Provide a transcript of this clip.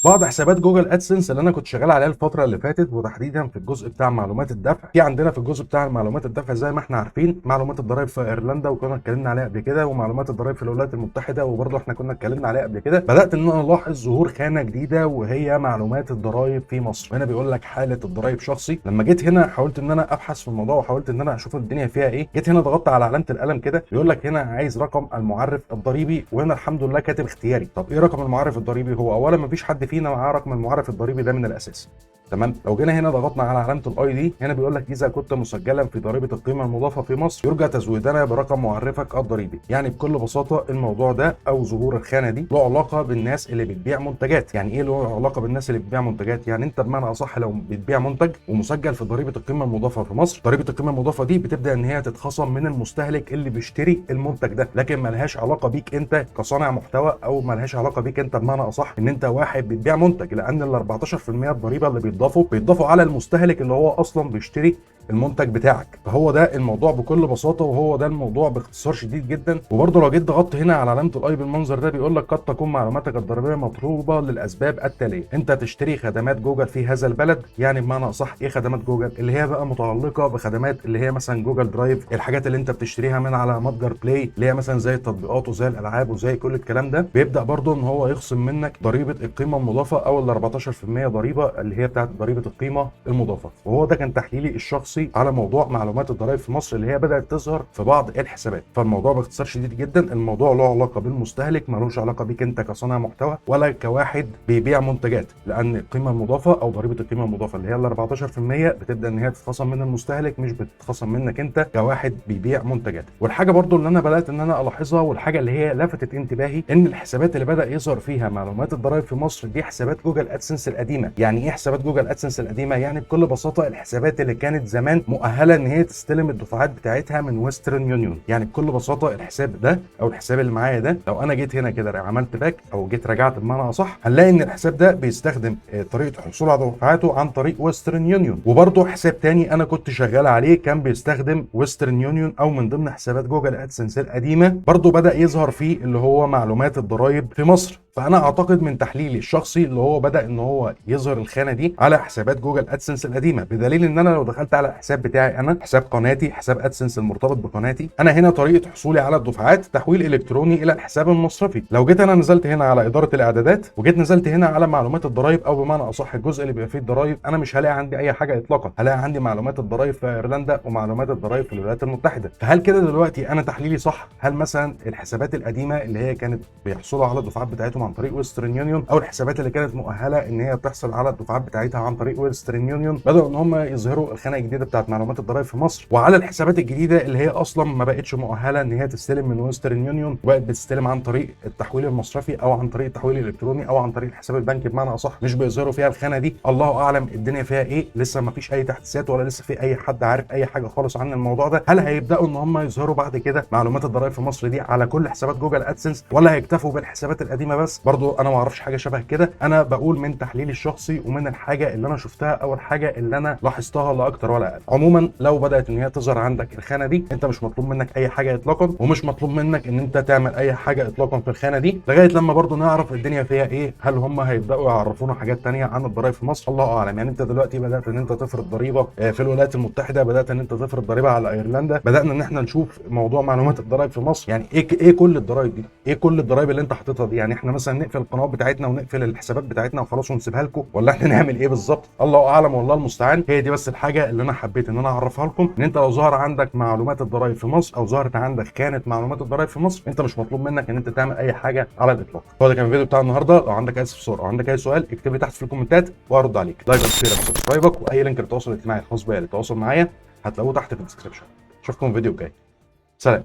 بعض حسابات جوجل ادسنس اللي انا كنت شغال عليها الفتره اللي فاتت، وتحديدا في الجزء بتاع معلومات الدفع. في عندنا في الجزء بتاع معلومات الدفع زي ما احنا عارفين معلومات الضرائب في ايرلندا وكنا اتكلمنا عليها قبل كده، ومعلومات الضرائب في الولايات المتحده وبرضه احنا كنا اتكلمنا عليها قبل كده. بدات ان انا الاحظ ظهور خانه جديده وهي معلومات الضرائب في مصر. هنا بيقول لك حاله الضرائب شخصي. لما جيت هنا حاولت ان انا ابحث في الموضوع وحاولت ان انا اشوف الدنيا فيها ايه. جيت هنا ضغطت على علامه القلم كده، بيقول لك هنا عايز رقم المعرف الضريبي، وهنا الحمد لله كاتب اختياري. طب ايه رقم المعرف الضريبي؟ هو اولا مفيش حد فينا معاه رقم المعرف الضريبي ده من الاساس، تمام. لو جينا هنا ضغطنا على علامه الاي دي، هنا بيقول لك اذا كنت مسجلا في ضريبه القيمه المضافه في مصر يرجى تزويدنا برقم معرفك الضريبي. يعني بكل بساطه الموضوع ده او ظهور الخانه دي له علاقه بالناس اللي بتبيع منتجات. يعني ايه له علاقه بالناس اللي بتبيع منتجات؟ يعني انت بمعنى اصح لو بتبيع منتج ومسجل في ضريبه القيمه المضافه في مصر، ضريبه القيمه المضافه دي بتبدا ان هي تتخصم من المستهلك اللي بيشتري المنتج ده، لكن ملهاش علاقه بيك انت كصانع محتوى، او ملهاش علاقه بيك انت بمعنى اصح ان انت واحد بتبيع منتج، لان ال 14% الضريبه اللي بيتضافوا على المستهلك اللي هو اصلا بيشتري المنتج بتاعك. فهو ده الموضوع بكل بساطه، وهو ده الموضوع باختصار شديد جدا. وبرضه لو جيت ضغطت هنا على علامه الاي بالمنظر ده، بيقول لك قد تكون معلوماتك الضريبيه مطلوبه للاسباب التاليه: انت تشتري خدمات جوجل في هذا البلد. يعني بمعنى اصح ايه خدمات جوجل؟ اللي هي بقى متعلقه بخدمات اللي هي مثلا جوجل درايف، الحاجات اللي انت بتشتريها من على متجر بلاي، اللي هي مثلا زي التطبيقات وزي الالعاب وزي كل الكلام ده. بيبدا برضه ان هو يخصم منك ضريبه القيمه المضافه او ال 14% ضريبه اللي هي بتاعت ضريبه القيمه المضافه. وهو ده كان تحليلي الشخصي على موضوع معلومات الضرائب في مصر اللي هي بدات تظهر في بعض الحسابات. فالموضوع باختصار شديد جدا الموضوع له علاقه بالمستهلك، ملوش علاقه بيك انت كصانع محتوى ولا كواحد بيبيع منتجات، لان القيمه المضافه او ضريبه القيمه المضافه اللي هي ال 14% بتبدا ان هي تتخصم من المستهلك، مش بتتخصم منك انت كواحد بيبيع منتجات. والحاجه برضو اللي انا بدات ان انا الاحظها، والحاجه اللي هي لفتت انتباهي، ان الحسابات اللي بدا يظهر فيها معلومات الضرائب في مصر دي حسابات جوجل ادسنس القديمه. يعني ايه حسابات جوجل ادسنس القديمه؟ يعني بكل بساطه الحسابات اللي كانت زمان مؤهله ان هي تستلم الدفعات بتاعتها من ويسترن يونيون. يعني بكل بساطه الحساب ده او الحساب اللي معايا ده، لو انا جيت هنا كده عملت باك او جيت رجعت بمعنى اصح، هنلاقي ان الحساب ده بيستخدم طريقه الحصول على دفعاته عن طريق ويسترن يونيون. وبرده حساب تاني انا كنت شغال عليه كان بيستخدم ويسترن يونيون او من ضمن حسابات جوجل ادسنس القديمه، برده بدا يظهر فيه اللي هو معلومات الضرائب في مصر. فانا اعتقد من تحليلي الشخصي اللي هو بدا ان هو يظهر الخانه دي على حسابات جوجل ادسنس القديمه، بدليل ان انا لو دخلت على الحساب بتاعي انا، حساب قناتي، حساب ادسنس المرتبط بقناتي، انا هنا طريقه حصولي على الدفعات تحويل الكتروني الى الحساب المصرفي. لو جيت انا نزلت هنا على اداره الاعدادات وجيت نزلت هنا على معلومات الضرائب، او بمعنى اصح الجزء اللي بيبقى فيه الضرائب، انا مش هلاقي عندي اي حاجه اطلاقا. هلاقي عندي معلومات الضرائب في ايرلندا ومعلومات الضرائب في الولايات المتحده. فهل كده دلوقتي انا تحليلي صح؟ هل مثلا الحسابات القديمه اللي هي كانت بيحصلوا على الدفعات بتاعتهم عن طريق ويسترن يونيون، او الحسابات اللي كانت مؤهله ان هي تحصل على الدفعات بتاعتها عن طريق ويسترن يونيون، بداوا ان هم يظهروا الخانه الجديده بتاعت معلومات الضرائب في مصر، وعلى الحسابات الجديده اللي هي اصلا ما بقتش مؤهله ان هي تستلم من ويسترن يونيون، وبقت بتستلم عن طريق التحويل المصرفي او عن طريق التحويل الالكتروني او عن طريق الحساب البنكي بمعنى اصح، مش بيظهروا فيها الخانه دي. الله اعلم الدنيا فيها ايه، لسه ما فيش اي تحديثات ولا لسه في اي حد عارف اي حاجه خالص عن الموضوع ده. هل هيبداوا ان هم يظهروا بعد كده معلومات الضرائب في مصر دي على كل حسابات جوجل ادسنس، ولا هيكتفوا بالحسابات القديمه بس؟ برضو انا ما اعرفش حاجه شبه كده. انا بقول من تحليلي الشخصي ومن الحاجه اللي انا شفتها او الحاجه اللي انا لاحظتها لا اكتر ولا اقل. عموما لو بدات ان هي تظهر عندك الخانه دي، انت مش مطلوب منك اي حاجه اطلاقا، ومش مطلوب منك ان انت تعمل اي حاجه اطلاقا في الخانه دي لغايه لما برضو نعرف الدنيا فيها ايه. هل هم هيبداوا يعرفونا حاجات تانية عن الضرائب في مصر؟ الله اعلم. يعني انت دلوقتي بدات ان انت تفرض ضريبه في الولايات المتحده، بدات ان انت تفرض ضريبه على ايرلندا، بدانا ان احنا نشوف موضوع معلومات الضرائب في مصر. يعني ايه كل الضرائب دي؟ ايه كل الضرائب اللي انت حاططها دي؟ يعني احنا مثلا نقفل القنوات بتاعتنا ونقفل الحسابات بتاعتنا وخلاص ونسيبها لكم، ولا احنا نعمل ايه بالظبط؟ الله اعلم والله المستعان. هي دي بس الحاجه اللي انا حبيت ان انا اعرفها لكم، ان انت لو ظهر عندك معلومات الضرائب في مصر او ظهرت عندك كانت معلومات الضرائب في مصر، انت مش مطلوب منك ان انت تعمل اي حاجه على الاطلاق. هو ده كان الفيديو بتاع النهارده. لو عندك اي استفسار او عندك اي سؤال اكتب لي تحت في الكومنتات وارد عليك. لايك وشير وسبسكرايبك، واي لينك للتواصل الاجتماعي الخاص بيا للتواصل معايا هتلاقوه تحت في الديسكربشن. اشوفكم في الفيديو الجاي. سلام.